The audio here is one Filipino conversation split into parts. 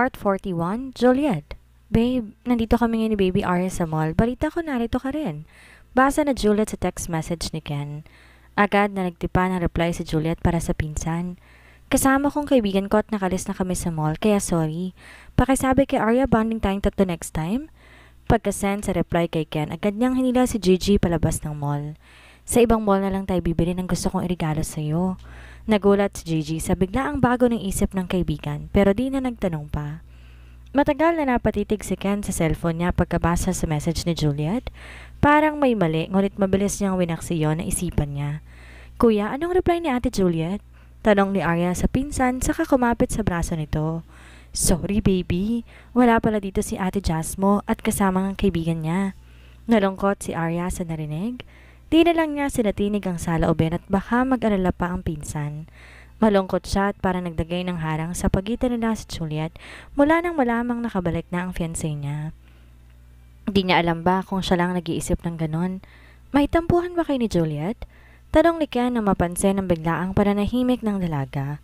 Part 41, Juliet. Babe, nandito kami ngayon ni Baby Arya sa mall. Balita ko narito ka rin. Basa na Juliet sa text message ni Ken. Agad na nagtipa ng reply si Juliet para sa pinsan. Kasama kong kaibigan ko at nakalis na kami sa mall, kaya sorry. Pakisabi kay Arya bonding tayong tatlo next time? Pagka-send sa reply kay Ken, agad niyang hinila si Gigi palabas ng mall. Sa ibang mall na lang tayo bibili ng gusto kong irigalo sa'yo. Nagulat si Gigi sa biglaang bago ng isip ng kaibigan, pero di na nagtanong pa. Matagal na napatitig si Ken sa cellphone niya pagkabasa sa message ni Juliet. Parang may mali, ngunit mabilis niyang winaksiyon na isipan niya. Kuya, anong reply ni Ate Juliet? Tanong ni Arya sa pinsan, saka kumapit sa braso nito. Sorry baby, wala pala dito si Ate Jasmo at kasama ng kaibigan niya. Nalungkot si Arya sa narinig. Di na lang niya sinatinig ang saloobin at baka mag-alala pa ang pinsan. Malungkot siya at parang nagdagay ng harang sa pagitan nila si Juliet mula nang malamang nakabalik na ang fiancé niya. Di niya alam ba kung siya lang nag-iisip ng ganon. May tampuhan ba kayo ni Juliet? Tanong ni Ken na mapansin ang biglaang pananahimik ng dalaga.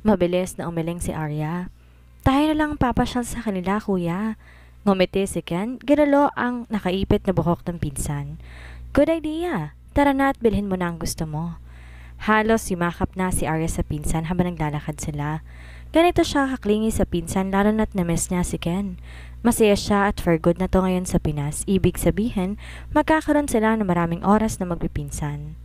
Mabilis na umiling si Arya. Tayo na lang papasyal sa kanila, kuya. Ngumiti si Ken, ginalo ang nakaipit na buhok ng pinsan. Good idea. Tara na at bilhin mo na ang gusto mo. Halos yumakap na si Arya sa pinsan habang naglalakad sila. Ganito siya kaklingi sa pinsan lalo na't na-miss niya si Ken. Masaya siya at for good na to ngayon sa Pinas. Ibig sabihin, magkakaroon sila ng maraming oras na magpipinsan.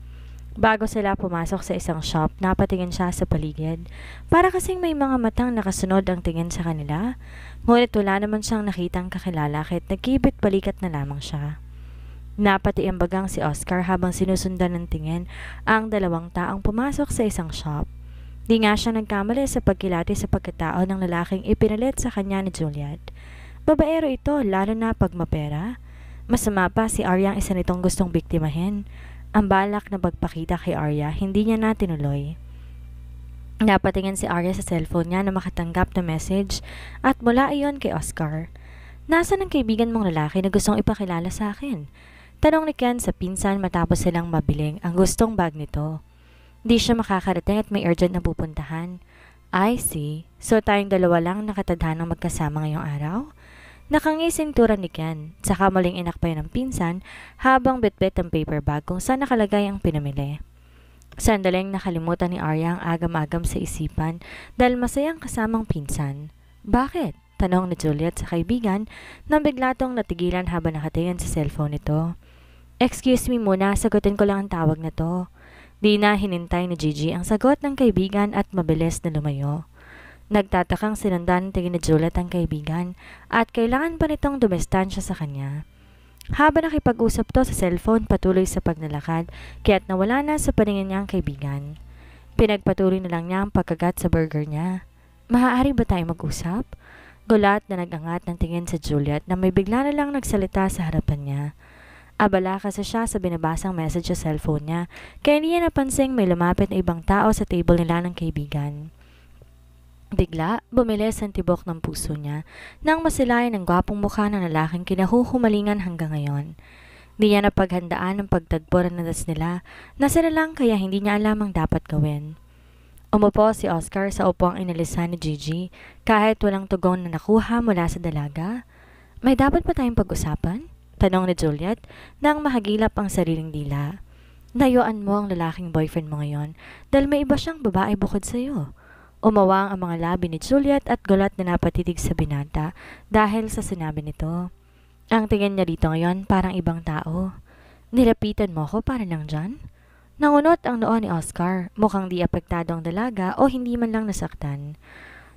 Bago sila pumasok sa isang shop, napatingin siya sa paligid. Para kasing may mga matang nakasunod ang tingin sa kanila. Ngunit wala naman siyang nakitang kakilala kahit nagkibit balikat na lamang siya. Napatiimbagang si Oscar habang sinusundan ng tingin ang dalawang taong pumasok sa isang shop. Di nga siya nagkamali sa pagkilati sa pagkatao ng lalaking ipinalit sa kanya ni Juliet. Babaero ito, lalo na pag mapera. Masama pa si Arya ang isa nitong gustong biktimahin. Ang balak na pagpakita kay Arya, hindi niya na tinuloy. Napatingin si Arya sa cellphone niya na makatanggap na message at mula iyon kay Oscar. Nasaan ang kaibigan mong lalaki na gustong ipakilala sa akin? Tanong ni Ken sa pinsan matapos silang mabiling ang gustong bag nito. Di siya makakarating at may urgent na pupuntahan. I see. So tayong dalawa lang nakatadhanang magkasama ngayong araw? Nakangising tura ni Ken, saka muling inakpay ng pinsan habang bitbit ang paper bag kung saan nakalagay ang pinamili. Sandaling nakalimutan ni Arya ang agam-agam sa isipan dahil masayang kasamang pinsan. Bakit? Tanong ni Juliet sa kaibigan nang bigla tong natigilan habang nakatingin sa cellphone nito. Excuse me muna, sagutin ko lang ang tawag na to. Di na hinintay ni Gigi ang sagot ng kaibigan at mabilis na lumayo. Nagtatakang sinundan ng tingin ni Juliet ang kaibigan at kailangan pa nitong dumistansya sa kanya. Habang nakipag-usap to sa cellphone patuloy sa pagnalakad kaya't nawala na sa paningin niya ang kaibigan. Pinagpatuloy na lang niya ang pagkagat sa burger niya. Maaari ba tayo mag-usap? Gulat na nag-angat ng tingin sa Juliet na may bigla na lang nagsalita sa harapan niya. Abala kasi siya sa binabasang message sa cellphone niya kaya hindi niya napansing may lumapit na ibang tao sa table nila ng kaibigan. Bigla, bumilis ang tibok ng puso niya nang masilayan ang gwapong mukha ng lalaking kinahuhumalingan hanggang ngayon. Di niya napaghandaan ang pagtagpo ng nadas nila na sila lang kaya hindi niya alam ang dapat gawin. Umupo si Oscar sa upuang inalisan ni Gigi kahit walang tugon na nakuha mula sa dalaga. May dapat pa tayong pag-usapan? Tanong ni Juliet nang mahagilap ang sariling dila. Layuan mo ang lalaking boyfriend mo ngayon dahil may iba siyang babae bukod sa iyo. Umawang ang mga labi ni Juliet at gulat na napatitig sa binata dahil sa sinabi nito. Ang tingin niya dito ngayon parang ibang tao. Nilapitan mo ko para lang dyan? Nangunot ang noo ni Oscar, mukhang di apektado ang dalaga o hindi man lang nasaktan.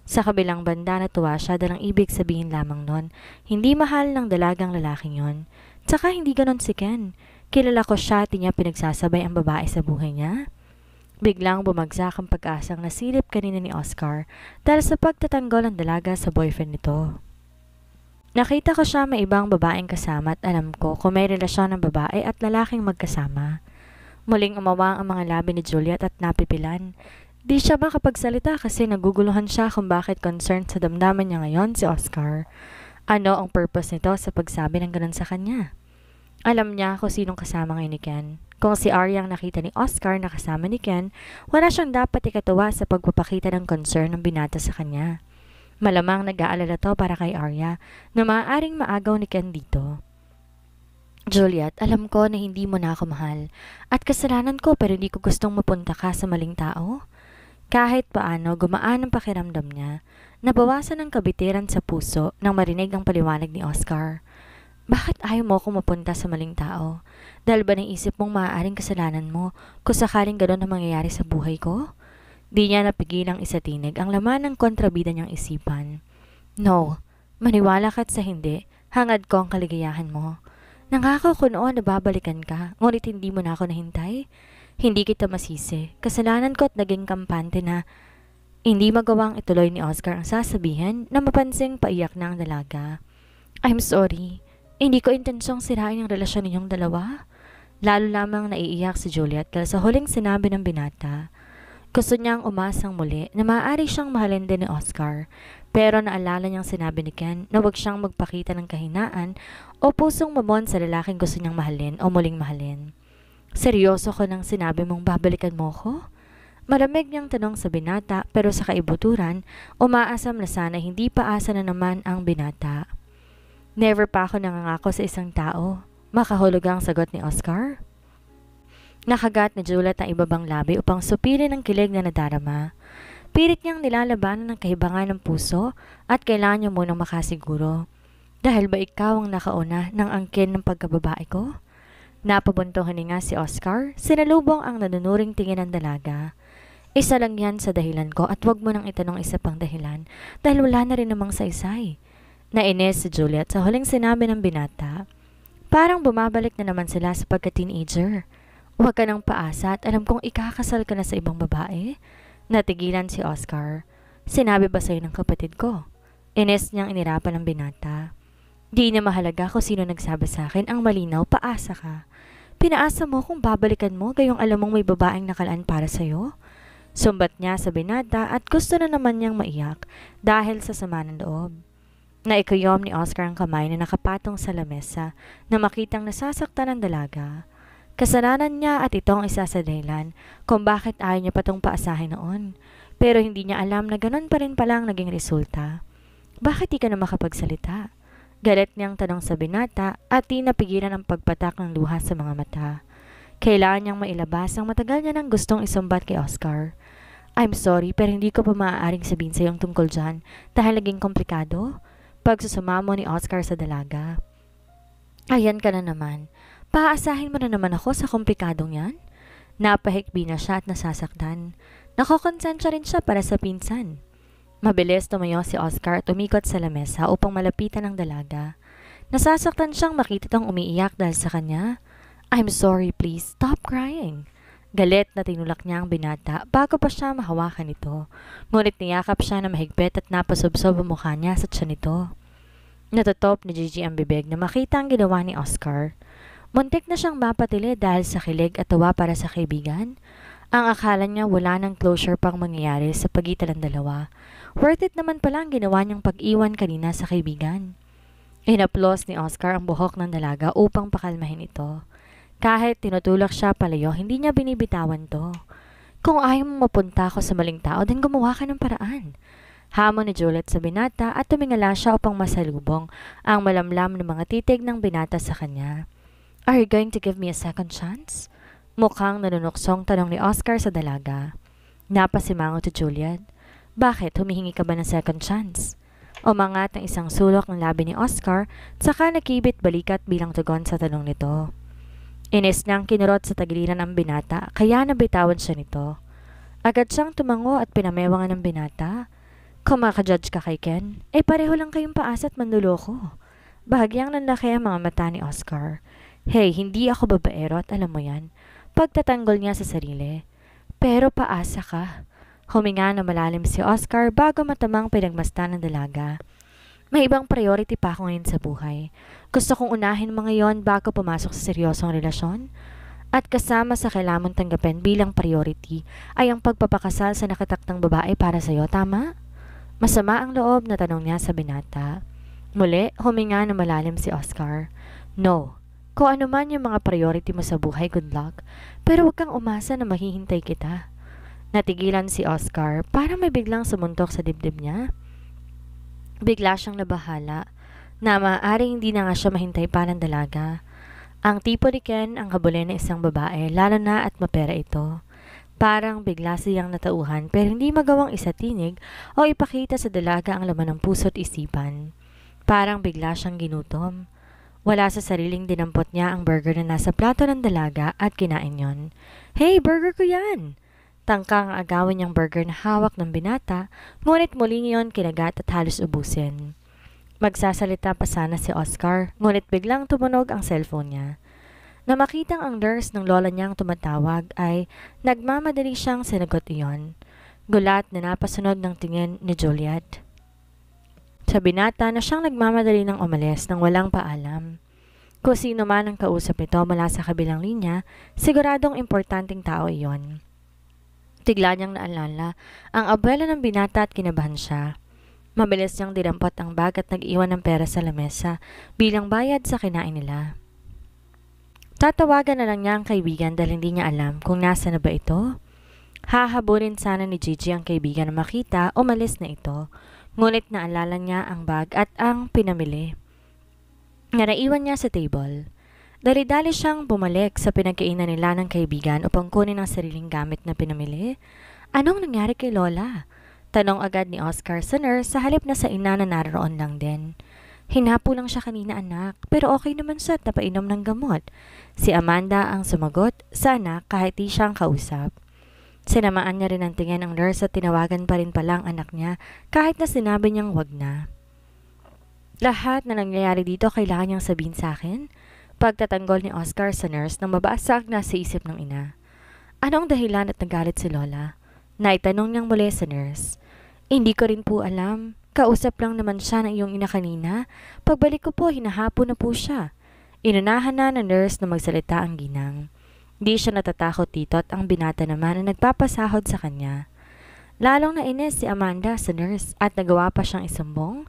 Sa kabilang banda natuwa siya dahil ang ibig sabihin lamang nun, hindi mahal ng dalagang lalaking yon. Tsaka hindi ganon si Ken. Kilala ko siya at niya pinagsasabay ang babae sa buhay niya. Biglang bumagsak ang pag-asang nasilip kanina ni Oscar dahil sa pagtatanggol ng dalaga sa boyfriend nito. Nakita ko siya may ibang babaeng kasama at alam ko kung may relasyon ng babae at lalaking magkasama. Muling umawang ang mga labi ni Juliet at napipilan. Di siya makapagsalita kasi naguguluhan siya kung bakit concerned sa damdaman niya ngayon si Oscar. Ano ang purpose nito sa pagsabi ng ganun sa kanya? Alam niya kung sinong kasama ngayon ni Ken. Kung si Arya ang nakita ni Oscar na kasama ni Ken, wala siyang dapat ikatuwa sa pagpapakita ng concern ng binata sa kanya. Malamang nag-aalala to para kay Arya na maaaring maagaw ni Ken dito. Juliet, alam ko na hindi mo na ako mahal at kasalanan ko pero hindi ko gustong mapunta ka sa maling tao. Kahit paano gumaan ang pakiramdam niya, nabawasan ang kabitiran sa puso nang marinig ang paliwanag ni Oscar. Bakit ayaw mo akong mapunta sa maling tao? Dahil ba naisip mong maaaring kasalanan mo kung sakaling gano'n ang mangyayari sa buhay ko? Di niya napigilang isatinig ang laman ng kontrabida niyang isipan. No, maniwala ka't sa hindi, hangad ko ang kaligayahan mo. Nangako ko noon na babalikan ka, ngunit hindi mo na ako nahintay. Hindi kita masisi, kasalanan ko at naging kampante na hindi magawang ituloy ni Oscar ang sasabihin na mapansing paiyak na ang dalaga. I'm sorry, hindi ko intensyong sirain ang relasyon ninyong dalawa. Lalo lamang naiiyak si Juliet dahil sa huling sinabi ng binata. Gusto niyang umasang muli na maaari siyang mahalin din ni Oscar, pero naalala niyang sinabi ni Ken na huwag siyang magpakita ng kahinaan o pusong mamon sa lalaking gusto niyang mahalin o muling mahalin. Seryoso ko nang sinabi mong babalikan mo ko? Malamig niyang tanong sa binata pero sa kaibuturan, umaasam na sana hindi pa asa na naman ang binata. Never pa ako nangangako sa isang tao. Makahulog ang sagot ni Oscar. Nakagat ni Juliet ang ibabang labi upang supilin ang kilig na nadarama. Pilit niyang nilalabanan ng kahibangan ng puso at kailangan niya munang makasiguro. Dahil ba ikaw ang nakauna ng angkin ng pagkababae ko? Napabuntong hininga si Oscar, sinalubong ang nanunuring tingin ng dalaga. Isa lang yan sa dahilan ko at wag mo nang itanong isa pang dahilan dahil wala na rin namang saysay. Nainis si Juliet sa huling sinabi ng binata. Parang bumabalik na naman sila sa pagka-teenager. Huwag ka nang paasa at alam kong ikakasal ka na sa ibang babae. Natigilan si Oscar. Sinabi ba sa'yo ng kapatid ko? Ines niyang inirapan ng binata. Di na mahalaga kung sino nagsabi sa akin, ang malinaw, paasa ka. Pinaasa mo kung babalikan mo gayong alam mong may babaeng nakalaan para sa'yo. Sumbat niya sa binata at gusto na naman niyang maiyak dahil sa sama ng loob. Naikuyom ni Oscar ang kamay na nakapatong sa lamesa na makitang nasasaktan ng dalaga. Kasalanan niya at ito ang isa sa dahilan kung bakit ayaw niya patong paasahin noon. Pero hindi niya alam na ganun pa rin palang naging resulta. Bakit di ka na makapagsalita? Galit niyang tanong sa binata at di napigilan ang pagpatak ng luha sa mga mata. Kailangan niyang mailabas ang matagal niya nang gustong isumbat kay Oscar. I'm sorry pero hindi ko pa maaaring sabihin sa iyong tungkol dyan dahil naging komplikado. Pagsusumamo ni Oscar sa dalaga. Ayan ka na naman. Paasahin mo na naman ako sa komplikadong yan? Napahikbi na siya at nasasaktan. Nakokonsensya rin siya para sa pinsan. Mabilis tumayo si Oscar at umikot sa lamesa upang malapitan ang dalaga. Nasasaktan siyang makita tong umiiyak dahil sa kanya. I'm sorry, please, stop crying. Galit na tinulak niya ang binata bago pa siya mahawakan ito. Ngunit niyakap siya na mahigpit at napasubsob ang mukha niya sa tiyan nito. Natutop ni Gigi ang bibig na makita ang ginawa ni Oscar. Muntik na siyang mapatili dahil sa kilig at tawa para sa kaibigan. Ang akala niya wala ng closure pang mangyayari sa pagitan ng dalawa. Worth it naman pala ang ginawa niyang pag-iwan kanina sa kaibigan. Inaplos ni Oscar ang buhok ng dalaga upang pakalmahin ito. Kahit tinutulak siya palayo, hindi niya binibitawan to. Kung ayaw mong mapunta ako sa maling tao, then gumawa ka ng paraan. Hamon ni Juliet sa binata at tumingala siya upang masalubong ang malamlam ng mga titig ng binata sa kanya. Are you going to give me a second chance? Mukhang nanunuksong tanong ni Oscar sa dalaga. Napasimangot si Juliet. Bakit humihingi ka ba ng second chance? Umangat ang isang sulok ng labi ni Oscar, saka nakibit balikat bilang tugon sa tanong nito. Inis niyang kinurot sa tagiliran ang binata, kaya nabitawan siya nito. Agad siyang tumango at pinamewangan ng binata. Kung makajudge ka kay Ken, pareho lang kayong paasa at manluloko. Bahagyang nanlaki ang mga mata ni Oscar. Hey, hindi ako babaero at alam mo yan. Pagtatanggol niya sa sarili. Pero paasa ka. Huminga na malalim si Oscar bago matamang pinagmasdan ng dalaga. May ibang priority pa ako ngayon sa buhay. Gusto kong unahin mo ngayon bago pumasok sa seryosong relasyon. At kasama sa kailangan tanggapin bilang priority ay ang pagpapakasal sa nakataktang babae para sa'yo, tama? Masama ang loob na tanong niya sa binata. Muli, huminga na malalim si Oscar. No. Kung ano man yung mga priority mo sa buhay, good luck. Pero huwag kang umasa na mahihintay kita. Natigilan si Oscar para may biglang sumuntok sa dibdib niya. Bigla siyang nabahala na maaaring hindi na nga siya mahintay pa ng dalaga. Ang tipo ni Ken ang habulin ng isang babae, lalo na at mapera ito. Parang bigla siyang natauhan pero hindi magawang isatinig o ipakita sa dalaga ang laman ng puso't isipan. Parang bigla siyang ginutom. Wala sa sariling dinampot niya ang burger na nasa plato ng dalaga at kinain yon. Hey, burger ko yan! Tangkang agawin niyang burger na hawak ng binata, ngunit muling iyon kinagat at halos ubusin. Magsasalita pa sana si Oscar, ngunit biglang tumunog ang cellphone niya. Na makitang ang nurse ng lola niyang tumatawag ay nagmamadali siyang sinagot iyon. Gulat na napasunod ng tingin ni Juliet sa binata na siyang nagmamadali ng umalis nang walang paalam. Kung sino man ang kausap nito mula sa kabilang linya, siguradong importanteng tao iyon. Tigla niyang naalala ang abuela ng binata at kinabahan siya. Mabilis niyang dinampot ang bag at nag-iwan ng pera sa lamesa bilang bayad sa kinain nila. Tatawagan na lang niya ang kaibigan dahil hindi niya alam kung nasa na ba ito. Hahabulin sana ni Gigi ang kaibigan na makita, umalis na ito. Ngunit naalala niya ang bag at ang pinamili na naiwan niya sa table. Dali-dali siyang bumalik sa pinagkainan nila ng kaibigan upang kunin ang sariling gamit na pinamili. Anong nangyari kay Lola? Tanong agad ni Oscar sa nurse sa halip na sa ina na naroon lang din. Hinapo lang siya kanina anak, pero okay naman siya at napainom ng gamot. Si Amanda ang sumagot sa anak kahit di siyang kausap. Sinamaan niya rin ang tingin ng nurse at tinawagan pa rin pala ang anak niya kahit na sinabi niyang wag na. Lahat na nangyayari dito kailangan niyang sabihin sa akin? Pagtatanggol ni Oscar sa nurse nang mabasag na sa isip ng ina. Anong dahilan at nagalit si Lola? Naitanong niyang muli sa nurse. Hindi ko rin po alam. Kausap lang naman siya ng iyong ina kanina. Pagbalik ko po, hinahapon na po siya. Inunahan na ng nurse na magsalita ang ginang. Di siya natatakot dito at ang binata naman na nagpapasahod sa kanya. Lalong nainis si Amanda sa nurse at nagawa pa siyang isumbong.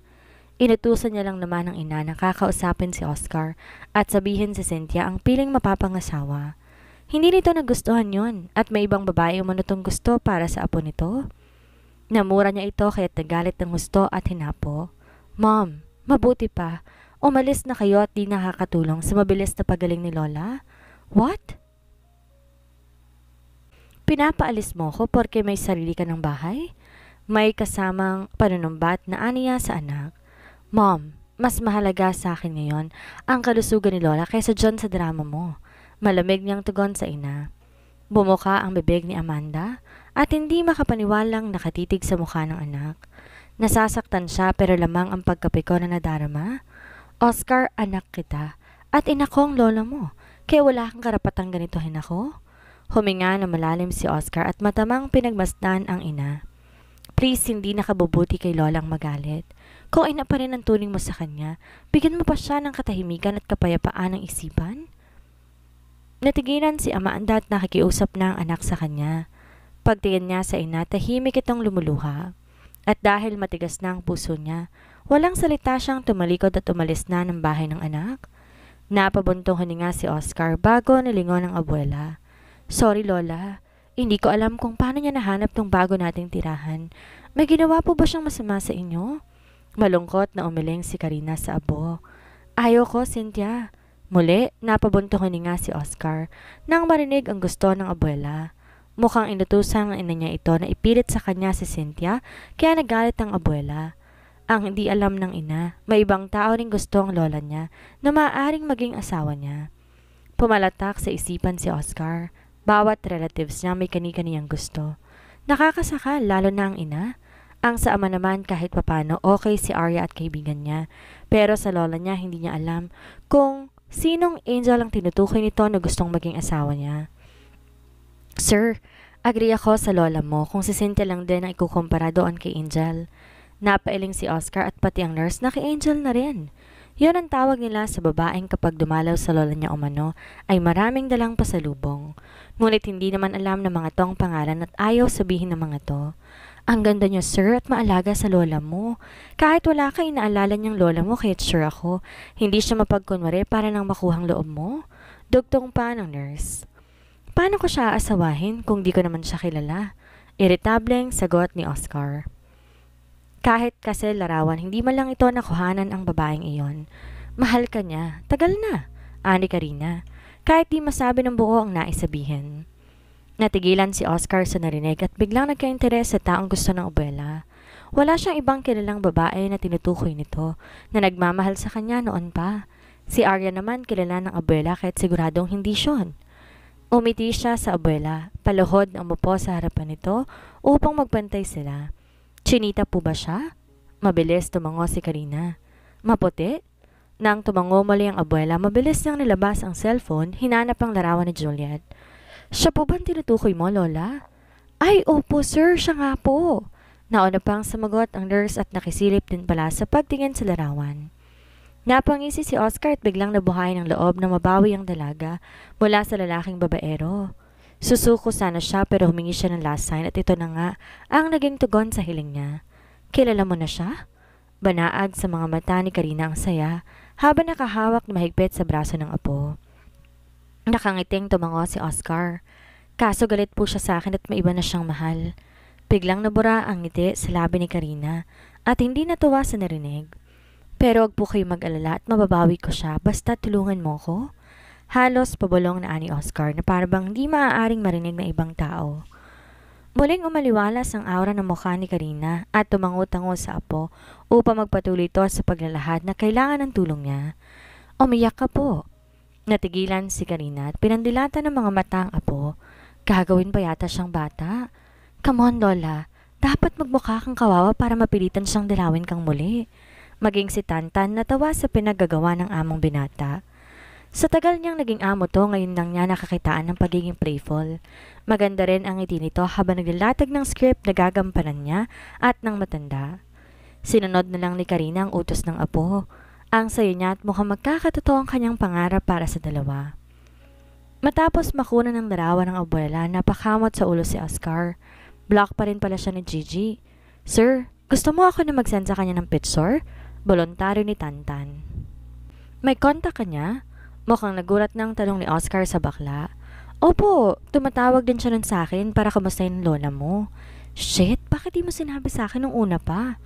Inutusan niya lang naman ng ina na kakausapin si Oscar at sabihin si Cynthia ang piling mapapangasawa. Hindi nito nagustuhan yon at may ibang babae umunotong gusto para sa apo nito. Namura niya ito kaya't nagalit ng gusto at hinapo. Mom, mabuti pa. Umalis na kayo at di nakakatulong sa mabilis na pagaling ni Lola. What? Pinapaalis mo ko porque may sarili ka ng bahay? May kasamang panunumbat na aniya sa anak. Mom, mas mahalaga sa akin ngayon ang kalusugan ni Lola kaysa dyan sa drama mo. Malamig niyang tugon sa ina. Bumuka ang bibig ni Amanda at hindi makapaniwalang nakatitig sa mukha ng anak. Nasasaktan siya pero lamang ang pagkapiko na nadarama. Oscar, anak kita at ina ko ang lola mo. Kaya wala kang karapatang ganitohin ako. Huminga na malalim si Oscar at matamang pinagmasdan ang ina. Please, hindi nakabubuti kay Lolang magalit. Kung ina pa rin ang turing mo sa kanya, bigyan mo pa siya ng katahimikan at kapayapaan ng isipan? Natigilan si Amanda at nakikiusap na ang anak sa kanya. Pagtingin niya sa ina, tahimik itong lumuluha. At dahil matigas na ang puso niya, walang salita siyang tumalikod at umalis na ng bahay ng anak. Napabuntong hininga si Oscar bago nilingon ng abuela. Sorry Lola, hindi ko alam kung paano niya nahanap tong bago nating tirahan. May ginawa po ba siyang masama sa inyo? Malungkot na umiling si Karina sa abo. Ayaw ko, Cynthia. Muli, napabuntong hininga si Oscar nang marinig ang gusto ng abuela. Mukhang inutusan ng ina niya ito na ipilit sa kanya si Cynthia kaya nagalit ang abuela. Ang hindi alam ng ina, may ibang tao ring gusto ang lola niya na maaaring maging asawa niya. Pumalatak sa isipan si Oscar. Bawat relatives niya may kani-kaniyang gusto. Nakakasakal lalo na ang ina. Ang sa ama naman kahit papano okay si Arya at kaibigan niya. Pero sa lola niya hindi niya alam kung sinong angel ang tinutukoy nito na gustong maging asawa niya. Sir, agree ako sa lola mo kung si Cynthia lang din ang ikukumpara doon kay Angel. Napailing si Oscar at pati ang nurse na kay Angel na rin. Yun ang tawag nila sa babaeng kapag dumalaw sa lola niya umano ay maraming dalang pasalubong. Ngunit hindi naman alam ng mga tong pangalan at ayaw sabihin ng mga to. Ang ganda niyo sir at maalaga sa lola mo. Kahit wala ka inaalala niyang lola mo kaya't sure ako, hindi siya mapagkunwari para nang makuhang loob mo. Dugtong pa ng nurse. Paano ko siya aasawahin kung di ko naman siya kilala? Irritableng sagot ni Oscar. Kahit kasi larawan, hindi man lang ito nakuhanan ang babaeng iyon. Mahal ka niya. Tagal na. Ani Karina. Kahit di masabi ng buo ang naisabihin. Natigilan si Oscar sa narinig at biglang nagka-interes sa taong gusto ng abuela. Wala siyang ibang kilalang babae na tinutukoy nito na nagmamahal sa kanya noon pa. Si Arya naman kilala ng abuela kahit siguradong hindi siyon. Umiti siya sa abuela, paluhod ang umupo sa harapan nito upang magpantay sila. Chinita po ba siya? Mabilis tumango si Karina. Maputi? Nang tumango muli ang abuela, mabilis niyang nilabas ang cellphone, hinanap ang larawan ni Juliet. Siya po bang tinutukoy mo, Lola? Ay, opo sir, siya nga po. Nauna pang sumagot ang nurse at nakisilip din pala sa pagtingin sa larawan. Napangisi si Oscar at biglang nabuhay ng loob na mabawi ang dalaga mula sa lalaking babaero. Susuko sana siya pero humingi siya ng last sign at ito na nga ang naging tugon sa hiling niya. Kilala mo na siya? Banaag sa mga mata ni Karina ang saya habang nakahawak na mahigpit sa braso ng apo. Nakangiting tumango si Oscar. Kaso galit po siya sa akin at may iba na siyang mahal. Biglang nabura ang ngiti sa labi ni Karina at hindi natuwa sa narinig. Pero wag po kayo mag-alala at mababawi ko siya basta tulungan mo ko. Halos pabulong na ani Oscar na parabang hindi maaaring marinig ng ibang tao. Muling umaliwalas ang aura ng mukha ni Karina at tumango-tango sa apo upang magpatuloy ito sa paglalahad na kailangan ng tulong niya. Umiyak ka po. Natigilan si Karina at pinandilatan ng mga mata ang apo. Gagawin pa yata siyang bata. Come on, Lola. Dapat magmukha kang kawawa para mapilitan siyang dalawin kang muli. Maging si Tantan natawa sa pinaggagawa ng among binata. Sa tagal niyang naging amo to, ngayon lang niya nakakitaan ng pagiging playful. Maganda rin ang ngiti nito habang naglalatag ng script na gagampanan niya at ng matanda. Sinunod na lang ni Karina ang utos ng apo. Ang sayo niya at mukhang magkakatotoo ang kanyang pangarap para sa dalawa. Matapos makunan ng larawan ng abuela, napakamot sa ulo si Oscar. Block pa rin pala siya ni Gigi. Sir, gusto mo ako na mag-send sa kanya ng picture? Voluntaryo ni Tantan. May kontak ka niya? Mukhang nagulat ng tanong ni Oscar sa bakla. Opo, tumatawag din siya nun sa akin para kamustahin ang lola mo. Shit, bakit di mo sinabi sa akin nung una pa?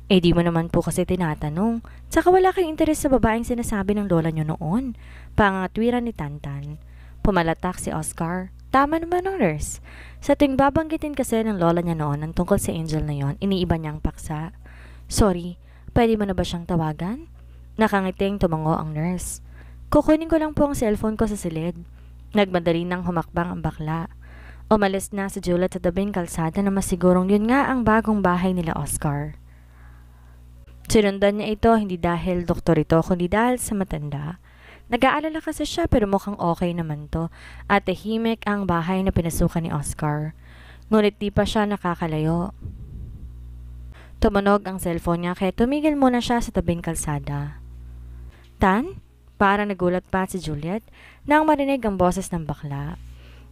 Eh di mo naman po kasi tinatanong. Saka wala kayong interes sa babaeng sinasabi ng lola nyo noon. Pangatwiran ni Tantan. Pumalatak si Oscar. Tama naman ng nurse. Sa tuwing babanggitin kasi ng lola niya noon ang tungkol sa Angel na yon, iniiba niyang paksa. Sorry, pwede mo na ba siyang tawagan? Nakangiting tumango ang nurse. Kukunin ko lang po ang cellphone ko sa silid. Nagmadali nang humakbang ang bakla. Umalis na si Juliet sa tabing kalsada na masigurong yun nga ang bagong bahay nila Oscar. Sinundan niya ito hindi dahil doktor ito kundi dahil sa matanda. Nag-aalala kasi siya pero mukhang okay naman to at tahimik ang bahay na pinasukan ni Oscar. Ngunit di pa siya nakakalayo. Tumunog ang cellphone niya kaya tumigil muna siya sa tabing kalsada. Tan? Para nagulat pa si Juliet nang marinig ang boses ng bakla.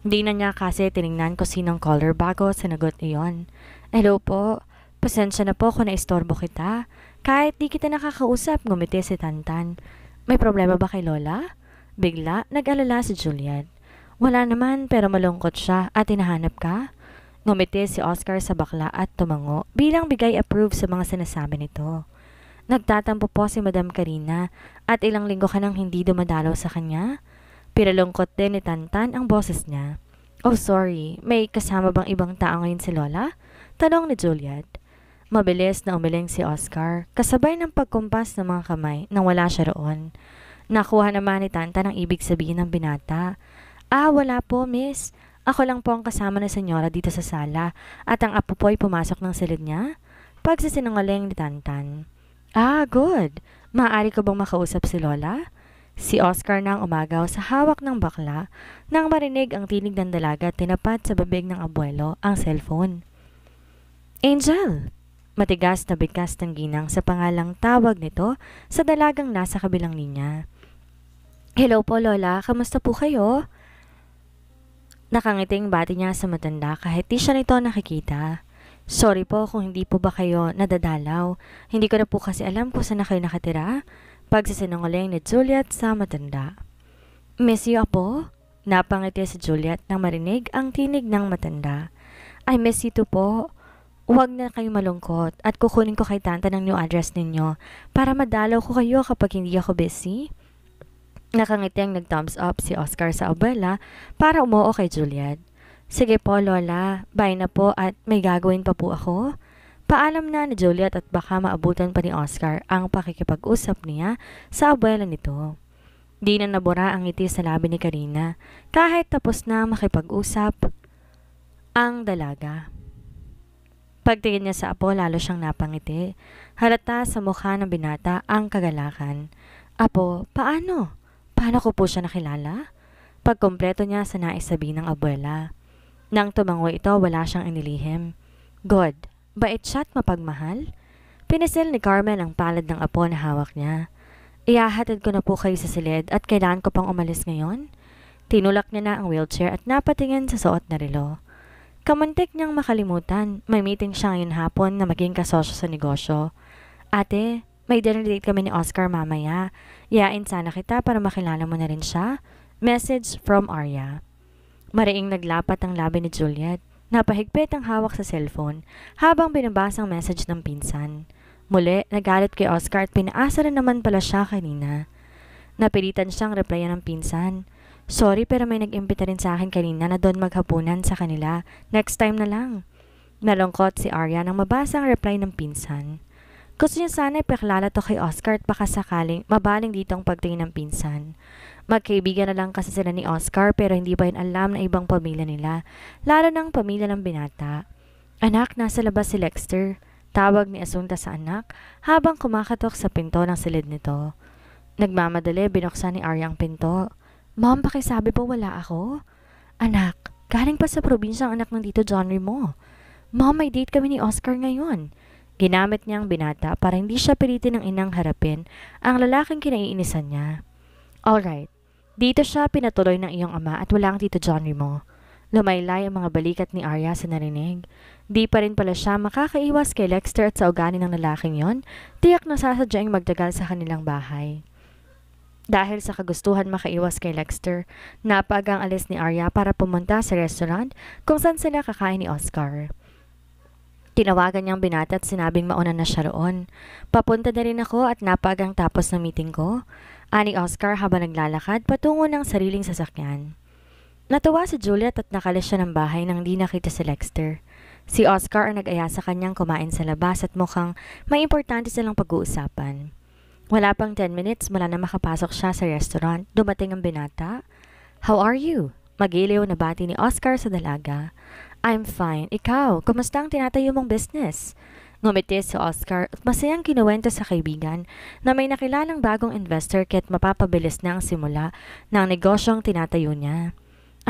Hindi na niya kasi tiningnan kung sinong caller bago sinagot iyon. Hello po. Pasensya na po kung naistorbo kita. Kahit di kita nakakausap, ngumiti si Tantan. May problema ba kay Lola? Bigla, nag-alala si Juliet. Wala naman pero malungkot siya at hinahanap ka? Ngumiti si Oscar sa bakla at tumango bilang bigay approve sa mga sinasabi nito. Nagtatampo po si Madam Karina at ilang linggo ka nang hindi dumadalaw sa kanya? Pinalungkot din ni Tantan ang boses niya. Oh sorry, may kasama bang ibang tao ngayon si Lola? Tanong ni Juliet. Mabilis na umiling si Oscar, kasabay ng pagkumpas ng mga kamay nang wala siya roon. Nakuha naman ni Tantan ang ibig sabihin ng binata. Ah, wala po, miss. Ako lang po ang kasama ng senyora dito sa sala at ang apo po ay pumasok ng silid niya. Pagsisinungaling ni Tantan. Ah, good. Maaari ko bang makausap si Lola? Si Oscar nang umagaw sa hawak ng bakla nang marinig ang tinig ng dalaga tinapat sa bibig ng abuelo ang cellphone. Angel! Matigas na bigkas ng ginang sa pangalang tawag nito sa dalagang nasa kabilang linya. Hello po Lola, kamusta po kayo? Nakangiting bati niya sa matanda kahit di siya nito nakikita. Sorry po kung hindi po ba kayo nadadalaw. Hindi ko na po kasi alam kung saan na kayo nakatira. Pagsisinungaling ni Juliet sa matanda. Miss you, Apo? Napangiti si Juliet nang marinig ang tinig ng matanda. I miss you too po. Huwag na kayong malungkot at kukunin ko kay Tanta ng new address ninyo para madalaw ko kayo kapag hindi ako busy. Nakangiti ang nag-thumbs up si Oscar sa abuela para umuo kay Juliet. Sige po, Lola. Bye na po at may gagawin pa po ako. Paalam na ni Juliet at baka maabutan pa ni Oscar ang pakikipag-usap niya sa abuela nito. Di na nabura ang ngiti sa labi ni Karina kahit tapos na makipag-usap ang dalaga. Pagtingin niya sa apo, lalo siyang napangiti. Halata sa mukha ng binata ang kagalakan. Apo, paano? Paano ko po siya nakilala? Pagkompleto niya sa nais sabihin ng abuela. Nang tumango ito, wala siyang inilihim. Good. Bait siya at mapagmahal? Pinisil ni Carmen ang palad ng apo na hawak niya. Ihahatid ko na po kayo sa silid at kailangan ko pang umalis ngayon? Tinulak niya na ang wheelchair at napatingin sa suot na relo. Kamuntik niyang makalimutan, may meeting siya ngayon hapon na maging kasosyo sa negosyo. Ate, may dinner date kami ni Oscar mamaya. Yain sana kita para makilala mo na rin siya. Message from Arya. Mariing naglapat ang labi ni Juliet. Napahigpit ang hawak sa cellphone habang binabasa ang message ng pinsan. Muli, nagalit kay Oscar at pinaasa rin naman pala siya kanina. Napilitan siyang replyan ng pinsan. Sorry pero may nag-imbita rin sa akin kanina na doon maghapunan sa kanila. Next time na lang. Nalungkot si Arya nang mabasa ang reply ng pinsan. Gusto niya sana ipakilala to kay Oscar at baka sakaling mabaling dito ang pagtingin ng pinsan. Magkaibigan na lang kasi sila ni Oscar pero hindi pa yun alam na ibang pamilya nila, lalo ng pamilya ng binata. Anak, nasa labas si Lexter. Tawag ni Asunta sa anak habang kumakatok sa pinto ng silid nito. Nagmamadali, binuksan ni Arya ang pinto. Mom, pakisabi po wala ako. Anak, galing pa sa probinsya ang anak ng Tito Johnny mo. Mom, may date kami ni Oscar ngayon. Ginamit niya ang binata para hindi siya pilitin ng inang harapin ang lalaking kinaiinisan niya. Alright, dito siya pinatuloy ng iyong ama at wala ang Tito Johnny mo. Lumaylay ang mga balikat ni Arya sa narinig. Di pa rin pala siya makakaiwas kay Lexter at sa ugali ng lalaking yon, tiyak na sasadyaing magtagal sa kanilang bahay. Dahil sa kagustuhan makaiwas kay Lexter, napagang alis ni Arya para pumunta sa restaurant kung saan sila kakain ni Oscar. Tinawagan niyang binata at sinabing mauna na siya roon. Papunta na rin ako at napagang tapos ng meeting ko. Ani Oscar habang naglalakad patungo ng sariling sasakyan. Natuwa si Juliet at nakalis siya ng bahay nang di nakita si Lexter. Si Oscar ang nag-aya sa kanyang kumain sa labas at mukhang may importante silang pag-uusapan. Wala pang 10 minutes mula na makapasok siya sa restaurant, dumating ang binata. How are you? Magiliw na bati ni Oscar sa dalaga. I'm fine. Ikaw, kumusta ang tinatayo mong business? Ngumiti si Oscar at masayang kinuwento sa kaibigan na may nakilalang bagong investor kaya't mapapabilis na ang simula ng negosyong tinatayo niya.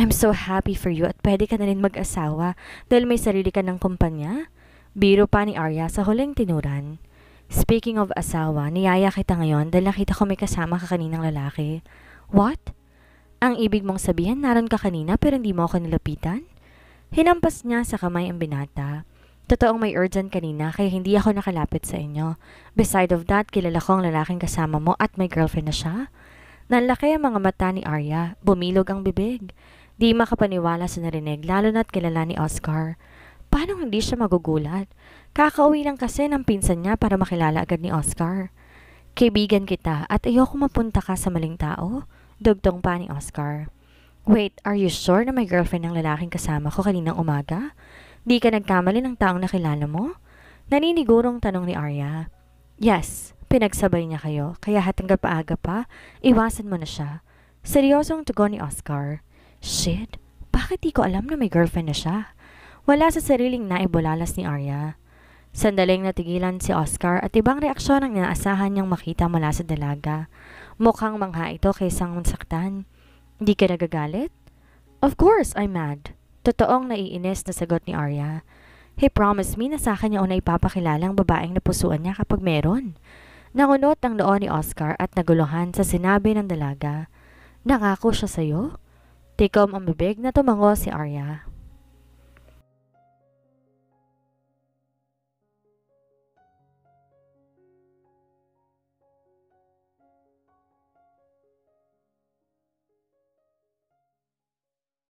I'm so happy for you at pwede ka na rin mag-asawa dahil may sarili ka ng kumpanya. Biro pa ni Arya sa huling tinuran. Speaking of asawa, niyaya kita ngayon dahil nakita ko may kasama ka kaninang lalaki. What? Ang ibig mong sabihin naroon ka kanina pero hindi mo ako nilapitan? Hinampas niya sa kamay ang binata. Totoong may urgent kanina kaya hindi ako nakalapit sa inyo. Beside of that, kilala ko ang lalaking kasama mo at may girlfriend na siya. Nanlaki ang mga mata ni Arya, bumilog ang bibig. Di makapaniwala sa narinig lalo na't kilala ni Oscar. Paano hindi siya magugulat? Kakauwi lang kasi ng pinsan niya para makilala agad ni Oscar. Kaibigan kita at ayoko mapunta ka sa maling tao, dugtong pa ni Oscar. Wait, are you sure na may girlfriend ng lalaking kasama ko kaninang umaga? Di ka nagkamali ng taong nakilala mo? Naninigurong tanong ni Arya. Yes, pinagsabay niya kayo, kaya hanggang paaga pa, iwasan mo na siya. Seryosong tugon ni Oscar. Shit, bakit di ko alam na may girlfriend na siya? Wala sa sariling naibulalas ni Arya. Sandaling natigilan si Oscar at ibang reaksyon ang inaasahan niyang makita mula sa dalaga. Mukhang mangha ito kaysang saktan. Di ka nagagalit? Of course, I'm mad. Totoong naiinis na sagot ni Arya. He promised me na sa akin niya una ipapakilala ang babaeng napusuan niya kapag meron. Nangunot ang noo ni Oscar at naguluhan sa sinabi ng dalaga. Nangako siya sa'yo? Tikom ang bibig na tumango si Arya.